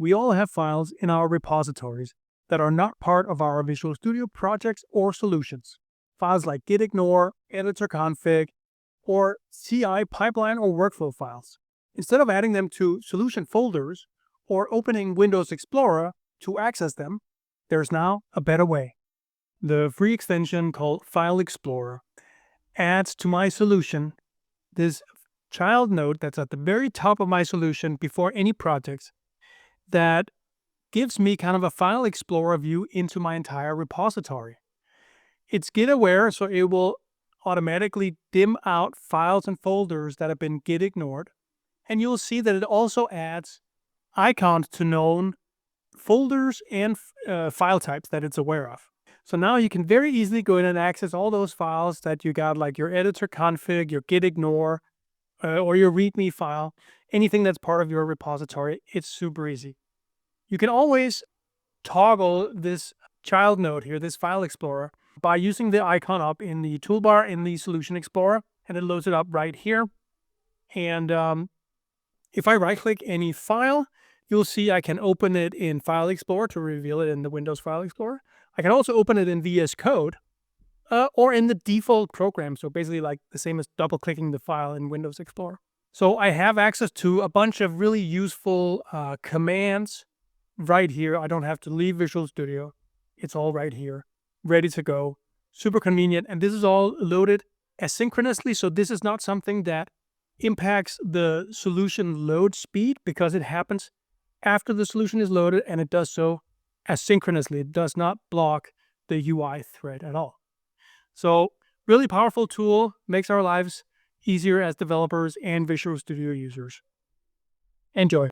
We all have files in our repositories that are not part of our Visual Studio projects or solutions. Files like gitignore, editor config, or CI pipeline or workflow files. Instead of adding them to solution folders or opening Windows Explorer to access them, there's now a better way. The free extension called File Explorer adds to my solution this child node that's at the very top of my solution before any projects that gives me kind of a File Explorer view into my entire repository. It's Git aware, so it will automatically dim out files and folders that have been Git ignored. And you'll see that it also adds icons to known folders and file types that it's aware of. So now you can very easily go in and access all those files that you got, like your editor config, your git ignore, or your readme file, anything that's part of your repository. It's super easy. You can always toggle this child node here, this file explorer, by using the icon up in the toolbar in the Solution Explorer, and it loads it up right here. And if I right-click any file, you'll see I can open it in File Explorer to reveal it in the Windows File Explorer. I can also open it in VS Code or in the default program. So basically like the same as double-clicking the file in Windows Explorer. So I have access to a bunch of really useful commands right here. I don't have to leave Visual Studio. It's all right here, ready to go, super convenient. And this is all loaded asynchronously. So this is not something that impacts the solution load speed because it happens after the solution is loaded, and it does so asynchronously. It does not block the UI thread at all. So really powerful tool, makes our lives easier as developers and Visual Studio users. Enjoy.